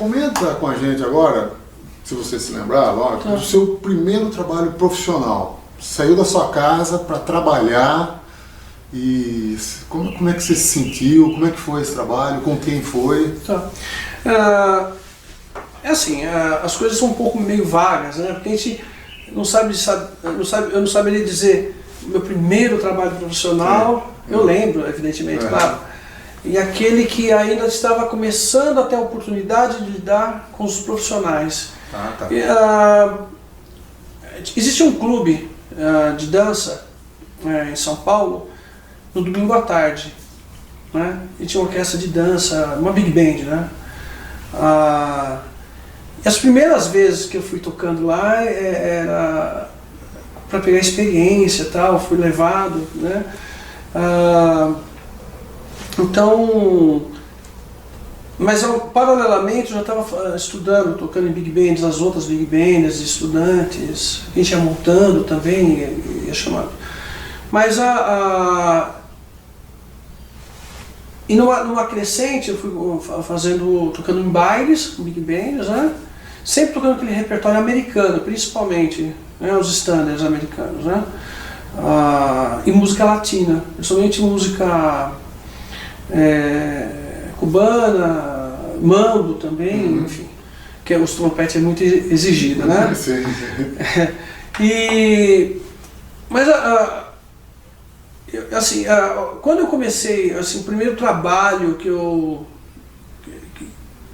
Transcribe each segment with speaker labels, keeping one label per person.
Speaker 1: comenta com a gente agora, se você se lembrar, lógico, o seu primeiro trabalho profissional. Saiu da sua casa para trabalhar e como é que você se sentiu? Como é que foi esse trabalho? Com quem foi?
Speaker 2: Tá. É assim, as coisas são um pouco meio vagas, né? Porque a gente eu não saberia dizer meu primeiro trabalho profissional, eu lembro, evidentemente, claro. E aquele que ainda estava começando a ter a oportunidade de lidar com os profissionais. Existe um clube de dança em São Paulo, no domingo à tarde, né? E tinha uma orquestra de dança, uma big band, né? E as primeiras vezes que eu fui tocando lá era para pegar experiência e tal, fui levado, né? Então, mas paralelamente eu já estava estudando, tocando em big bands, as outras big bands, estudantes, a gente ia montando também, ia chamando. Mas e numa crescente eu fui tocando em bailes, big bands, né? Sempre tocando aquele repertório americano, principalmente, né? Os standards americanos, né? E música latina, principalmente música cubana, mambo também, enfim, que os trompetes é muito exigido, né?
Speaker 1: Sim.
Speaker 2: Mas assim, quando eu comecei, assim, o primeiro trabalho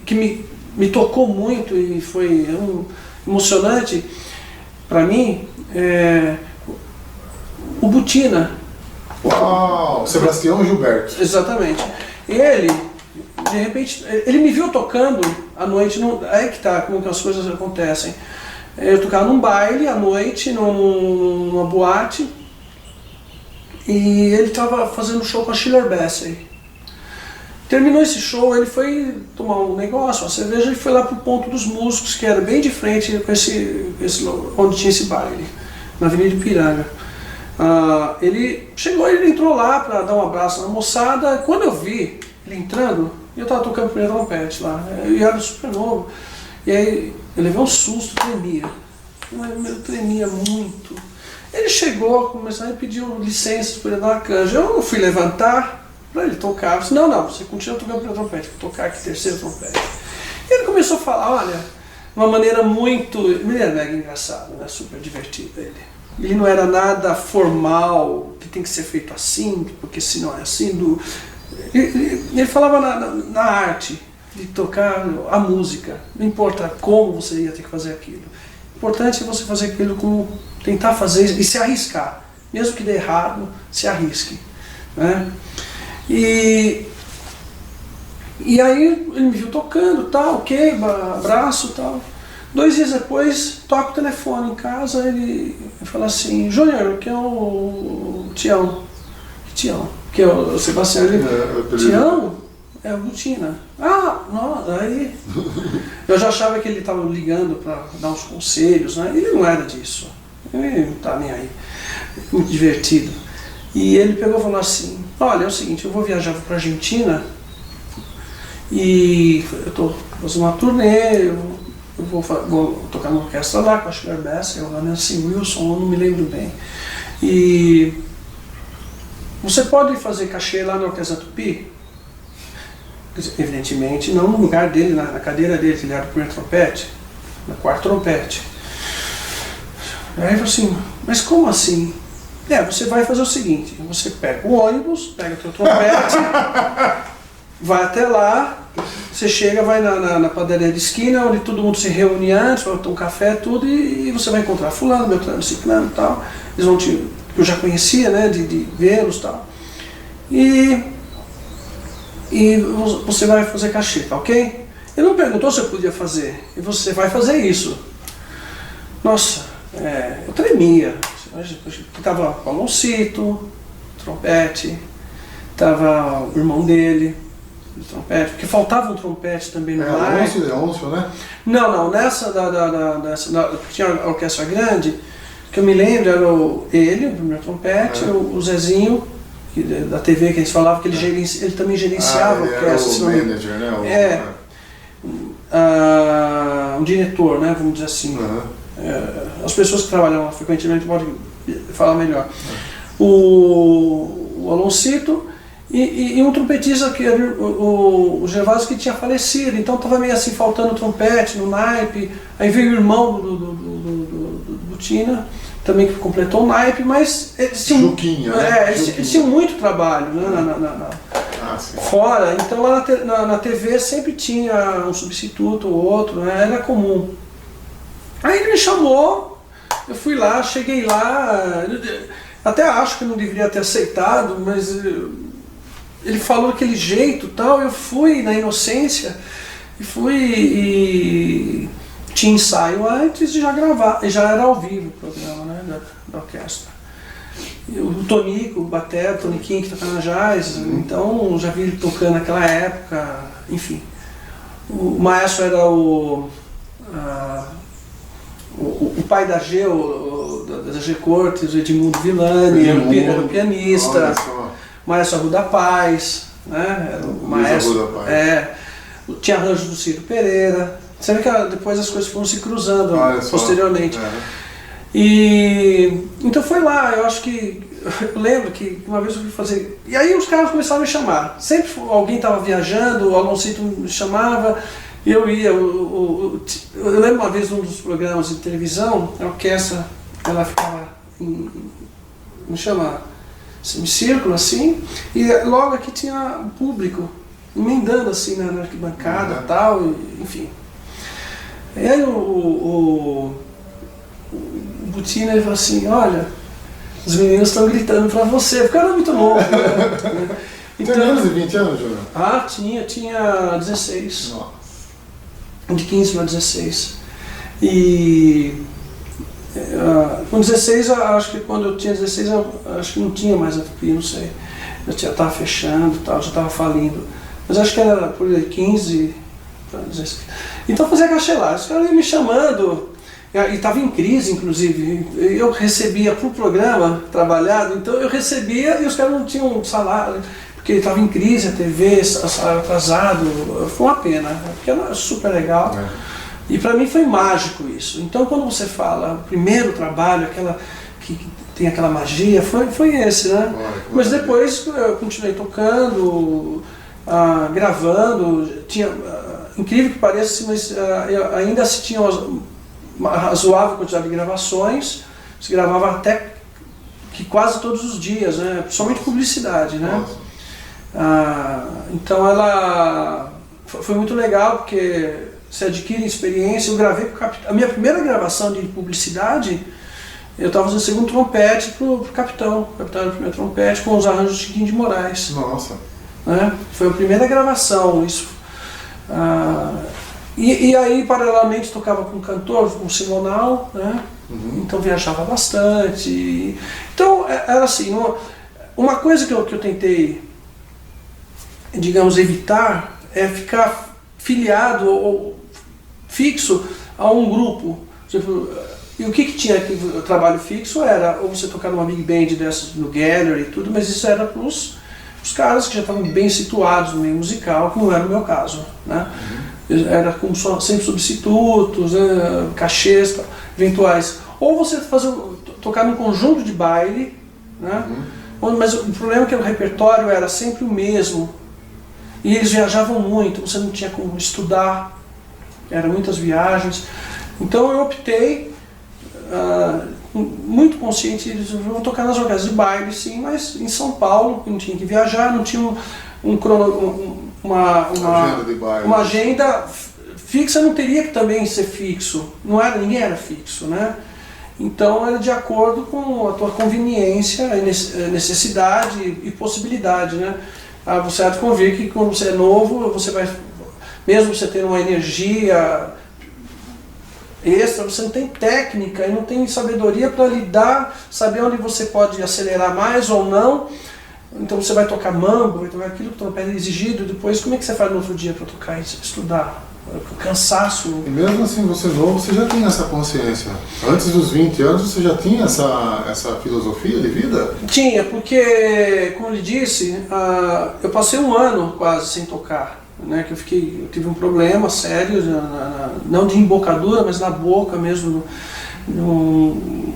Speaker 2: que me tocou muito e foi emocionante para mim, o Butina.
Speaker 1: Uau! Sebastião Gilberto.
Speaker 2: Exatamente. Ele, de repente, ele me viu tocando à noite, aí que tá, como que as coisas acontecem. Eu tocava num baile à noite, numa boate, e ele estava fazendo show com a Schiller Bassey. Terminou esse show, ele foi tomar um negócio, uma cerveja, e foi lá pro ponto dos músicos, que era bem de frente com onde tinha esse baile, na Avenida Ipiranga. Ele chegou, ele entrou lá para dar um abraço na moçada. Quando eu vi ele entrando, eu estava tocando o primeiro trompete lá, eu era super novo, e aí eu levei um susto, tremia, eu tremia muito. Ele chegou, começou e pediu licença para ele dar uma canja. Eu não fui levantar para ele tocar. Eu disse, não, você continua tocando o primeiro trompete, vou tocar aqui terceiro trompete. E ele começou a falar, olha, de uma maneira muito... Ele era mega engraçado, né? Super divertido ele não era nada formal, que tem que ser feito assim, porque se não é assim... Ele falava na arte, de tocar a música. Não importa como você ia ter que fazer aquilo. O importante é você fazer aquilo como tentar fazer e se arriscar. Mesmo que dê errado, se arrisque, né? E aí ele me viu tocando, tal, ok, abraço, tal. 2 dias depois, toco o telefone em casa, ele fala assim, Júnior, que é o Tião. Tião, que é o Sebastião. Tião? É o Butina. Nossa, aí... Eu já achava que ele estava ligando para dar uns conselhos, né? Ele não era disso. Ele não está nem aí. Muito divertido. E ele pegou e falou assim, olha, é o seguinte, eu vou viajar para a Argentina e eu estou fazendo uma turnê, eu vou tocar numa orquestra lá com a Schiller Bassey, ou a Nancy Wilson, eu não me lembro bem. E você pode fazer cachê lá na Orquestra Tupi? Evidentemente, não no lugar dele, na cadeira dele, que ele era o primeiro trompete, no quarto trompete. Aí ele falou assim, mas como assim? Você vai fazer o seguinte, você pega o ônibus, pega o teu trompete, vai até lá, você chega, vai na padaria de esquina, onde todo mundo se reúne antes, vai tomar um café, tudo, e você vai encontrar fulano, beltrano, ciclano e tal. Eles vão eu já conhecia, né, de vê-los e tal. E você vai fazer cachê, tá ok? Ele não perguntou se eu podia fazer, e você vai fazer isso. Nossa, eu tremia. Estava o Aloncito, trompete, estava o irmão dele, trompete, porque faltava um trompete também no lar.
Speaker 1: Leôncio, né?
Speaker 2: Não, nessa tinha a orquestra grande, que eu me lembro, era ele, o primeiro trompete, o Zezinho, da TV que a gente falava, que ele também gerenciava a orquestra.
Speaker 1: Era o manager, né?
Speaker 2: um diretor, né, vamos dizer assim. As pessoas que trabalham lá frequentemente podem falar melhor. O Aloncito e um trompetista, que era o Gervásio, que tinha falecido, então estava meio assim, faltando trompete no naipe. Aí veio o irmão do Tina, também que completou o naipe, mas eles tinham, eles tinham muito trabalho, né, fora. Então lá na TV sempre tinha um substituto ou outro, né, era comum. Aí ele me chamou, eu fui lá, cheguei lá, até acho que eu não deveria ter aceitado, mas ele falou daquele jeito e tal, eu fui na inocência e tinha ensaio antes de já gravar, e já era ao vivo o programa, né, da orquestra. O Tonico, o batera, o Toniquinho que toca na jazz, então já vi ele tocando naquela época, enfim. O maestro era o pai da G, da G Cortes, o Edmundo Villani, era o pianista, o maestro Arruda Paz, né, era o maestro, tinha arranjo do Ciro Pereira. Você vê que depois as coisas foram se cruzando posteriormente. E então foi lá, eu acho que, eu lembro que uma vez eu fui fazer, e aí os caras começaram a me chamar, sempre alguém estava viajando, o Aloncito me chamava, e eu ia, eu lembro uma vez num dos programas de televisão, a orquestra, ela ficava me chama, semicírculo assim, e logo aqui tinha um público, emendando assim na arquibancada e tal, enfim. E aí o Butina falou assim, olha, os meninos estão gritando pra você, porque eu era muito novo, né?
Speaker 1: Então, tinha menos de 20 anos, Júlio?
Speaker 2: Tinha 16. Nossa. De 15 para 16. E com 16, acho que quando eu tinha 16, acho que não tinha mais a Tupi, não sei. Eu já estava fechando e tal, já estava falindo. Mas acho que era por aí 15 para 16. Então fazia cachelada, os caras iam me chamando, e estava em crise, inclusive. Eu recebia para o programa trabalhado, então eu recebia e os caras não tinham salário, porque estava em crise, a TV, salário atrasado. Foi uma pena, porque era super legal. E para mim foi mágico isso. Então quando você fala o primeiro trabalho, aquela que tem aquela magia, foi esse, né? Mas depois eu continuei tocando, gravando, incrível que pareça, mas ainda se tinha uma razoável quantidade de gravações, se gravava até que quase todos os dias, né? Principalmente publicidade, né? Então ela foi muito legal, porque você adquire experiência. Eu gravei com o Capitão. A minha primeira gravação de publicidade, eu estava fazendo segundo trompete pro Capitão. O Capitão era o primeiro trompete, com os arranjos de Chiquinho de Moraes.
Speaker 1: Nossa!
Speaker 2: Né? Foi a primeira gravação, isso. E aí, paralelamente, tocava com um cantor, com o Simonal, né? Então viajava bastante. Então, era assim, uma coisa que eu tentei, digamos, evitar é ficar filiado ou fixo a um grupo. Tipo, e o que tinha aqui, o trabalho fixo era ou você tocar numa big band dessas no gallery e tudo, mas isso era para os caras que já estavam bem situados no meio musical, que não era o meu caso, né? Era como sempre substitutos, né, cachês, eventuais. Ou você tocar num conjunto de baile, né? Mas o problema é que o repertório era sempre o mesmo. E eles viajavam muito, você não tinha como estudar, eram muitas viagens. Então eu optei, muito consciente, eles vão tocar nas orquestras de baile, sim, mas em São Paulo, não tinha que viajar, não tinha uma agenda fixa, não teria que também ser fixo, ninguém era fixo, né? Então era de acordo com a tua conveniência, necessidade e possibilidade, né? Você há de convir que quando você é novo, você vai, mesmo você tendo uma energia extra, você não tem técnica e não tem sabedoria para lidar, saber onde você pode acelerar mais ou não. Então você vai tocar mambo, vai tocar aquilo que o trompete é exigido, depois como é que você faz no outro dia para tocar e estudar? Cansaço.
Speaker 1: E mesmo assim, você novo, você já tinha essa consciência? Antes dos 20 anos, você já tinha essa filosofia de vida?
Speaker 2: Tinha, porque, como eu lhe disse, eu passei um ano quase sem tocar, né, que eu tive um problema sério, não de embocadura, mas na boca mesmo, um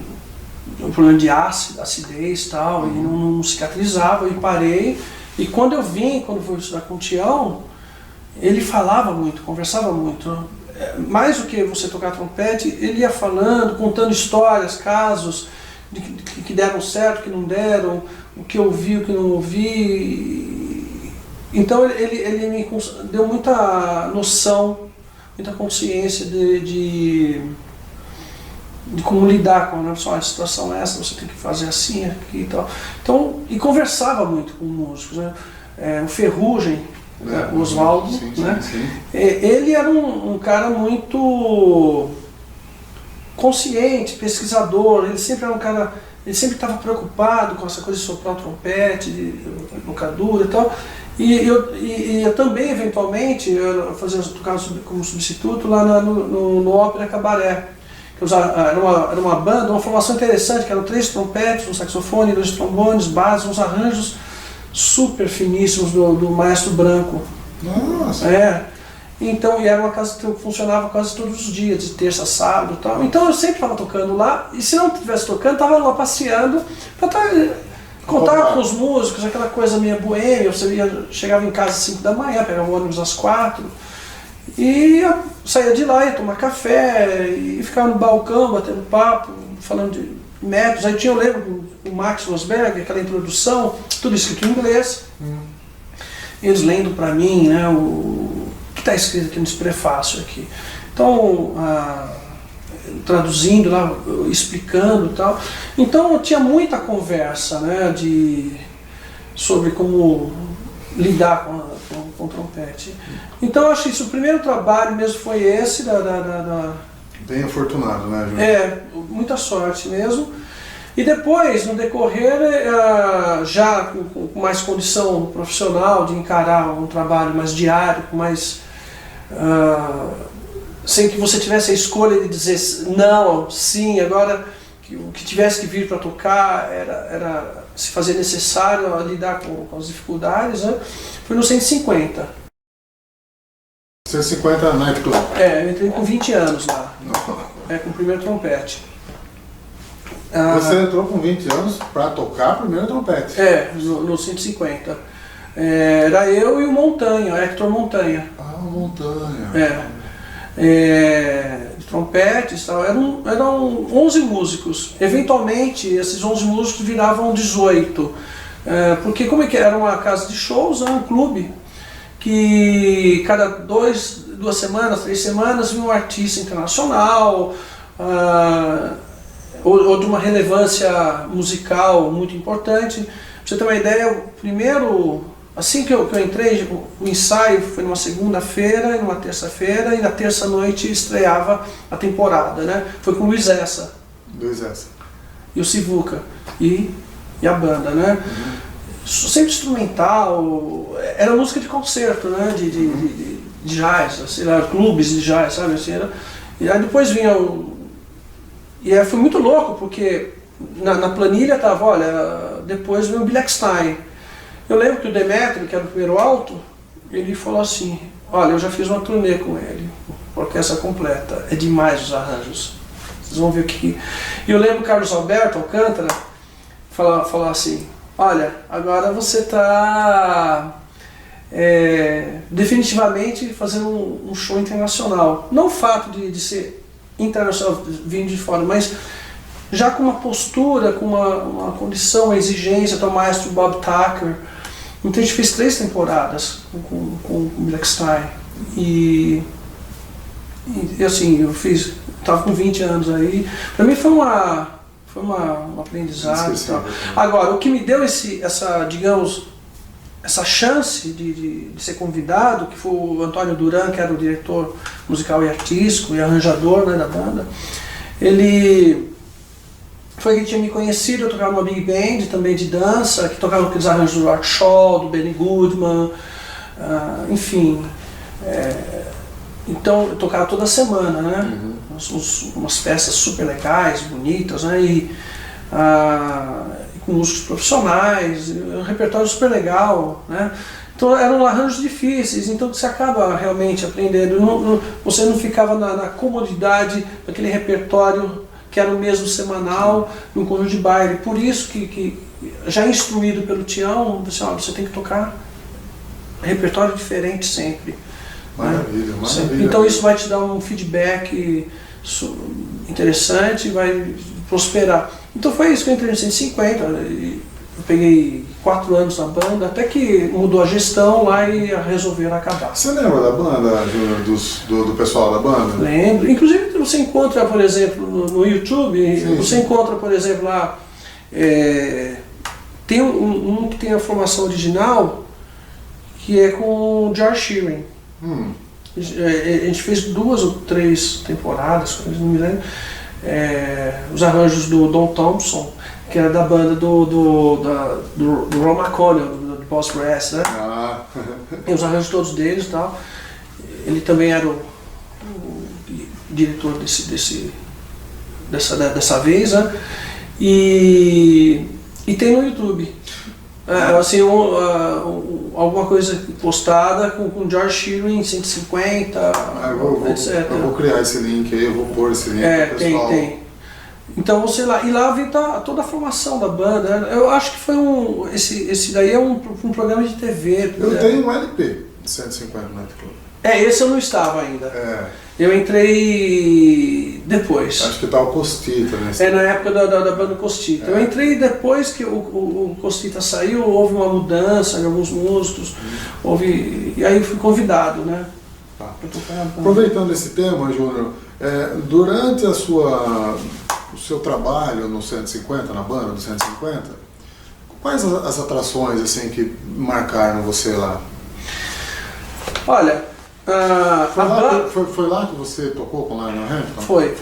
Speaker 2: problema de acidez e tal, e não cicatrizava, e parei. E quando fui estudar com o Tião, ele falava muito, conversava muito. Mais do que você tocar trompete, ele ia falando, contando histórias, casos que deram certo, que não deram, o que eu ouvi, o que não ouvi. Então ele me deu muita noção, muita consciência de como lidar com a situação essa, você tem que fazer assim, aqui e tal. Então, e conversava muito com músicos, né? O Ferrugem, o Oswaldo, né? Sim. Ele era um cara muito consciente, pesquisador, ele sempre era um cara, ele sempre estava preocupado com essa coisa de soprar o trompete, de embocadura e tal. E eu também, eventualmente, eu fazia tocar como substituto lá no Ópera Cabaré. Era uma banda, uma formação interessante, que eram 3 trompetes, um saxofone, 2 trombones, bases, uns arranjos super finíssimos do Maestro Branco.
Speaker 1: Nossa!
Speaker 2: Então, e era uma casa que funcionava quase todos os dias, de terça a sábado e tal. Então eu sempre estava tocando lá, e se não estivesse tocando, estava lá passeando para contar com os músicos, aquela coisa meio boêmia. Você chegava em casa às 5 da manhã, pegava o ônibus às 4, e saía de lá, ia tomar café, e ficava no balcão, batendo papo, falando de métodos. Aí eu lembro o Max Rosberg, aquela introdução, tudo escrito em inglês. Eles lendo para mim, né, o que está escrito aqui nesse prefácio aqui. Então, traduzindo lá, explicando e tal. Então eu tinha muita conversa, né, sobre como lidar com o trompete. Então eu acho que o primeiro trabalho mesmo foi esse
Speaker 1: Bem afortunado, né, Júlio?
Speaker 2: Muita sorte mesmo. E depois, no decorrer, já com mais condição profissional de encarar um trabalho mais diário, com mais sem que você tivesse a escolha de dizer não, sim, agora o que tivesse que vir para tocar era se fazer necessário lidar com as dificuldades, né? Foi no 150.
Speaker 1: 150 Night Club?
Speaker 2: Eu entrei com 20 anos lá, com o primeiro trompete.
Speaker 1: Você entrou com 20 anos para tocar primeiro trompete?
Speaker 2: No 150. Era eu e o Montanha, o Hector Montanha.
Speaker 1: Montanha.
Speaker 2: De trompetes, tal. Eram 11 músicos. Eventualmente, esses 11 músicos viravam 18. Porque como é que era uma casa de shows, um clube, que cada 2 semanas, 3 semanas vinha um artista internacional, ou de uma relevância musical muito importante. Pra você ter uma ideia, o primeiro, assim que eu entrei, o ensaio foi numa segunda-feira e numa terça-feira, e na terça-noite estreava a temporada, né? Foi com o Luiz Essa. E o Sivuca. E a banda, né? Sempre instrumental, era música de concerto, né? De jazz, assim, clubes de jazz, sabe? Assim, e aí depois vinha foi muito louco, porque na planilha estava, olha, depois vem o Billy Eckstine. Eu lembro que o Demetrio, que era o primeiro alto, ele falou assim, olha, eu já fiz uma turnê com ele, orquestra completa, é demais os arranjos, vocês vão ver o que... E eu lembro o Carlos Alberto Alcântara falar assim, olha, agora você está definitivamente fazendo um show internacional. Não o fato de ser internacional vindo de fora, mas já com uma postura, com uma condição, uma exigência, do maestro Bob Tucker. Então a gente fez 3 temporadas com o Billy Eckstine. E assim, estava com 20 anos aí. Para mim foi um aprendizado. Agora, o que me deu essa chance de ser convidado, que foi o Antônio Duran, que era o diretor musical e artístico e arranjador, né, da banda, ele foi que tinha me conhecido. Eu tocava numa big band também de dança, que tocava aqueles arranjos do Art Shaw, do Benny Goodman, enfim. Então eu tocava toda semana, né? Umas festas super legais, bonitas, né? E com músicos profissionais, um repertório super legal, né? Então eram arranjos difíceis, então você acaba realmente aprendendo. Você não ficava na comodidade daquele repertório que era o mesmo semanal no conjunto de baile. Por isso que já instruído pelo Tião, você tem que tocar repertório diferente sempre.
Speaker 1: Maravilha,
Speaker 2: né?
Speaker 1: maravilha.
Speaker 2: Então isso vai te dar um feedback interessante e vai prosperar. Então foi isso que eu entrei em 150, eu peguei 4 anos na banda, até que mudou a gestão lá e resolveram acabar.
Speaker 1: Você lembra da banda, Júnior, do pessoal da banda?
Speaker 2: Lembro. Inclusive você encontra, por exemplo, no YouTube,
Speaker 1: sim,
Speaker 2: você encontra, por exemplo, lá, tem um que tem a formação original, que é com o George Shearing. A gente fez 2 ou 3 temporadas, não me lembro, os arranjos do Don Thompson, que era da banda do Ron McConnell, do Boss Brass, né? E os arranjos todos deles e tal. Ele também era o diretor dessa vez, né? E tem no YouTube. Assim, alguma coisa postada com George Shearing 150, etc.
Speaker 1: Eu vou criar esse link aí, eu vou pôr esse link pro pessoal.
Speaker 2: Tem. Então você lá, e lá vem toda a formação da banda. Eu acho que foi esse daí é um programa de TV.
Speaker 1: Eu tenho um LP de 150 Night Club.
Speaker 2: Esse eu não estava ainda. Eu entrei depois.
Speaker 1: Acho que tá o Costita, né?
Speaker 2: Na época da banda Costita. Eu entrei depois que o Costita saiu, houve uma mudança em alguns músicos, e aí eu fui convidado, né?
Speaker 1: Tá. Aproveitando esse tema, Júnior, durante o seu trabalho no 150, na banda do 150, quais as atrações assim que marcaram você lá?
Speaker 2: Olha,
Speaker 1: foi lá que você tocou com o Lionel Hampton?
Speaker 2: Foi.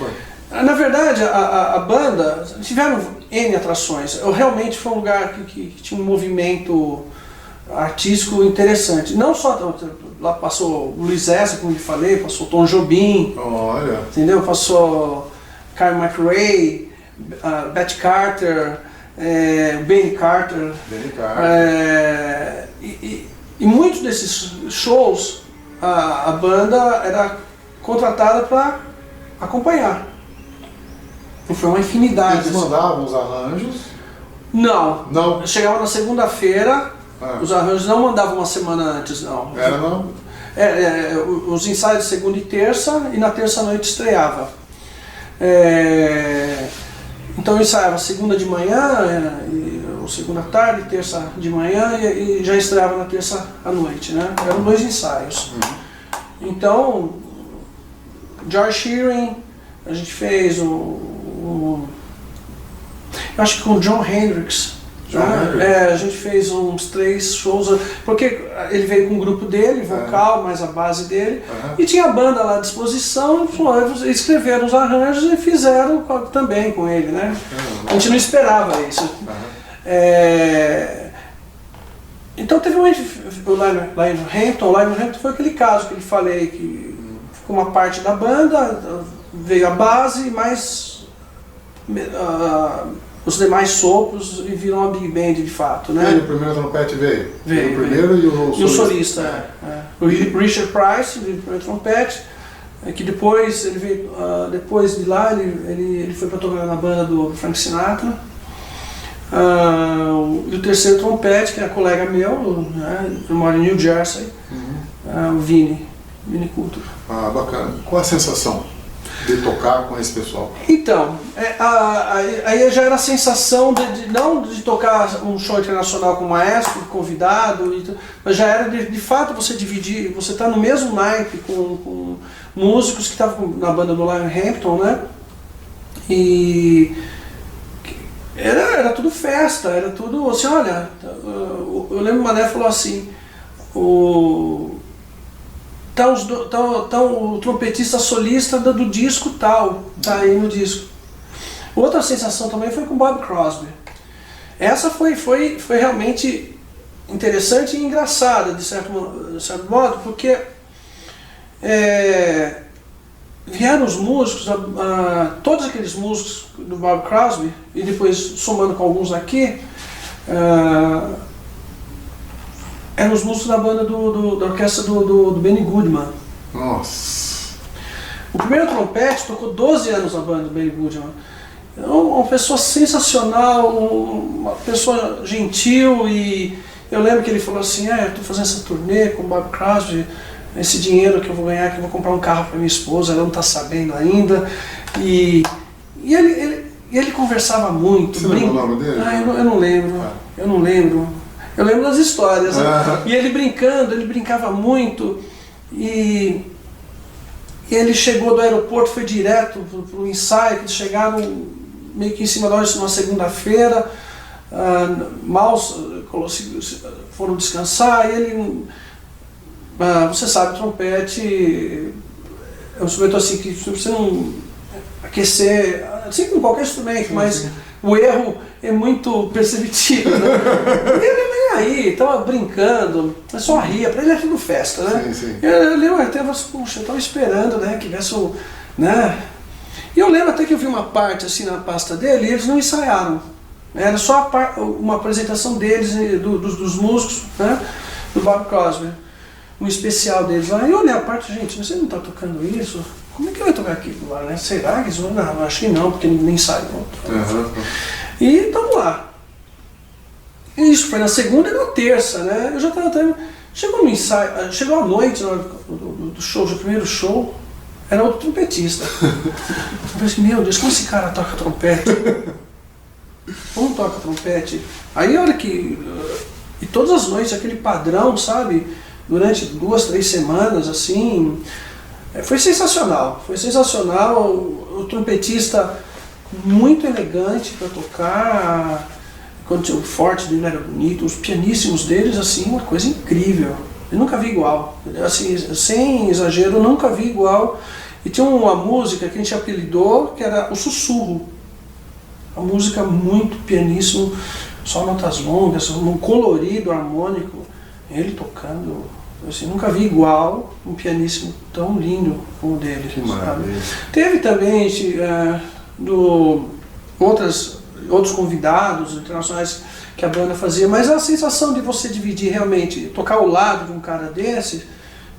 Speaker 2: Na verdade, a banda, tiveram N atrações. Realmente foi um lugar que tinha um movimento artístico interessante. Não só, lá passou o Luiz Ezra, como eu falei, passou Tom Jobim,
Speaker 1: olha,
Speaker 2: entendeu? Passou Kyle McRae, Beth Carter, Benny Carter. E muitos desses shows, a banda era contratada para acompanhar. Foi uma infinidade.
Speaker 1: Eles mandavam os arranjos?
Speaker 2: Não. Chegava na segunda-feira, os arranjos não mandavam uma semana antes, não.
Speaker 1: Era não?
Speaker 2: Os ensaios de segunda e terça, e na terça-noite estreava. Então eu ensaiava segunda de manhã, ou segunda à tarde, terça de manhã, e já estreava na terça à noite, né? Eram 2 ensaios. Então, George Shearing, a gente fez eu acho que com o John Hendricks. A gente fez uns 3 shows, porque ele veio com o grupo dele, vocal, mais a base dele, e tinha a banda lá à disposição, e escreveram os arranjos e fizeram também com ele, né? A gente não esperava isso. Então teve o Lionel Hampton foi aquele caso que eu falei, que ficou uma parte da banda, veio a base, mais os demais sopros e virou uma big band de fato, né?
Speaker 1: O primeiro trompete veio o primeiro
Speaker 2: veio. E o solista. O Richard Price, o primeiro trompete, que depois ele veio, depois de lá ele foi para tocar na banda do Frank Sinatra. E o terceiro trompete, que é colega meu, né? Eu moro em New Jersey, o Vini Coulter.
Speaker 1: Bacana. Qual a sensação de tocar com esse pessoal?
Speaker 2: Então, aí já era a sensação não de tocar um show internacional com maestro, convidado, mas já era de fato você dividir, você tá no mesmo naipe com músicos que estavam na banda do Lionel Hampton, né? E era tudo festa, era tudo assim, olha, eu lembro que o Mané falou assim, o trompetista solista do disco tal, tá aí no disco. Outra sensação também foi com Bob Crosby. Essa foi realmente interessante e engraçada, de certo modo, porque vieram os músicos, todos aqueles músicos do Bob Crosby, e depois somando com alguns aqui, eram os músicos da banda da orquestra do Benny Goodman.
Speaker 1: Nossa.
Speaker 2: O primeiro trompete tocou 12 anos na banda do Benny Goodman. Uma pessoa sensacional, uma pessoa gentil, e eu lembro que ele falou assim, eu estou fazendo essa turnê com o Bob Crosby, esse dinheiro que eu vou ganhar, que eu vou comprar um carro para minha esposa, ela não está sabendo ainda. E ele conversava muito.
Speaker 1: Você lembra o nome dele?
Speaker 2: Eu não lembro, eu não lembro. Eu lembro das histórias. E ele brincando, ele brincava muito, e ele chegou do aeroporto, foi direto para o ensaio, que eles chegaram meio que em cima da hora, numa segunda-feira, mal foram descansar, e ele, você sabe, trompete é um instrumento assim que você não aquecer, assim como qualquer instrumento, sim, mas sim. O erro é muito perceptível, né? E ele nem aí, estava brincando, só ria, para ele é tudo festa, né?
Speaker 1: Sim, sim.
Speaker 2: Eu lembro até, puxa, eu estava esperando, né, que viesse o, né? E eu lembro até que eu vi uma parte assim na pasta dele, e eles não ensaiaram. Era só uma apresentação deles, dos músicos, né, do Bob Crosby, um especial deles lá. E eu olhei a parte, gente, mas você não está tocando isso? Como é que vai tocar aquilo lá, né? Será que eles vão? Não, acho que não, porque nem ensaiou. E estamos lá. Isso foi na segunda e na terça, né? Eu já estava até... Chegou no ensaio, chegou à noite do show, do primeiro show, era outro trompetista. Eu pensei, meu Deus, como esse cara toca trompete? Como toca trompete? Aí olha que... E todas as noites, aquele padrão, sabe? Durante 2, 3 semanas, assim... Foi sensacional, foi sensacional. O trompetista muito elegante para tocar, quando o forte dele era bonito, os pianíssimos deles, assim, uma coisa incrível. Eu nunca vi igual, assim, sem exagero, eu nunca vi igual. E tinha uma música que a gente apelidou, que era o Sussurro. Uma música muito pianíssimo, só notas longas, um colorido harmônico, ele tocando. Assim, nunca vi igual um pianíssimo tão lindo como o dele.
Speaker 1: Que maravilha.
Speaker 2: Teve também outros convidados internacionais que a banda fazia, mas a sensação de você dividir realmente, tocar ao lado de um cara desse,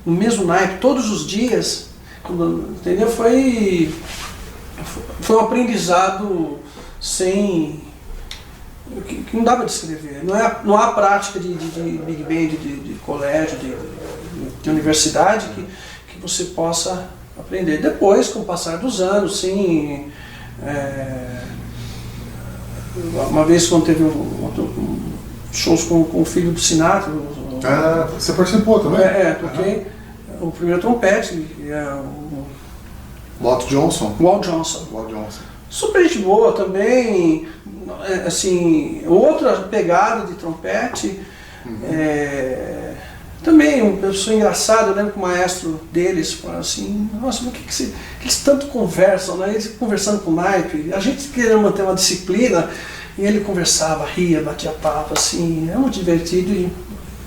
Speaker 2: no mesmo naipe, todos os dias, entendeu? Foi um aprendizado que não dá para descrever. Não há prática de Big Band, de colégio, de universidade que você possa aprender. Depois, com o passar dos anos, sim. Uma vez quando teve shows com o filho do Sinatra.
Speaker 1: Você participou também?
Speaker 2: Toquei o primeiro trompete.
Speaker 1: Walt Johnson.
Speaker 2: Walt Johnson. Super gente boa também, assim, outra pegada de trompete, também uma pessoa engraçada. Eu lembro que o maestro deles falou assim, nossa, mas que eles tanto conversam, né? Eles conversando com o naipe, a gente querendo manter uma disciplina, e ele conversava, ria, batia papo, assim, é muito divertido. E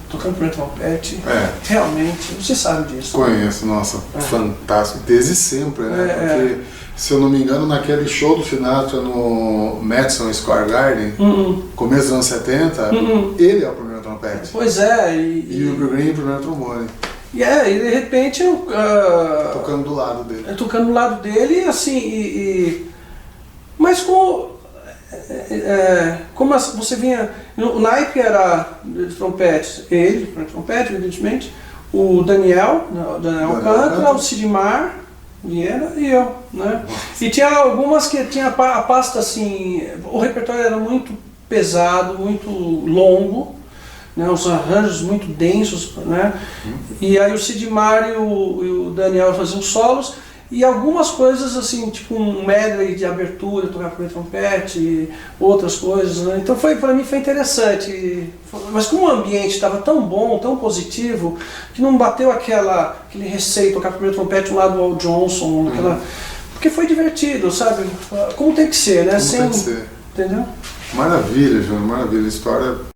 Speaker 2: tocando primeiro trompete, realmente, você sabe disso.
Speaker 1: Conheço, nossa, fantástico, desde sempre, né? Porque, se eu não me engano, naquele show do Sinatra no Madison Square Garden, começo dos anos 70, ele é o primeiro trompete.
Speaker 2: Pois é.
Speaker 1: E o Bill Green, o primeiro trombone.
Speaker 2: E de repente...
Speaker 1: tocando do lado dele.
Speaker 2: Tocando do lado dele, assim, mas como você vinha... O naipe era de trompete, ele, trompete, evidentemente, o Daniel Alcântara, o Sidmar Vieira e eu, né? E tinha algumas que tinha a pasta assim, o repertório era muito pesado, muito longo, né? Os arranjos muito densos, né? E aí o Sidmar e o Daniel faziam solos, e algumas coisas assim, tipo um medley de abertura, tocar primeiro trompete, outras coisas, né? Então para mim foi interessante, mas como o ambiente estava tão bom, tão positivo, que não bateu aquele receio de tocar primeiro trompete do lado do Walt Johnson, porque foi divertido, sabe? Como tem que ser, né?
Speaker 1: Como tem que ser.
Speaker 2: Entendeu?
Speaker 1: Maravilha, João, maravilha, história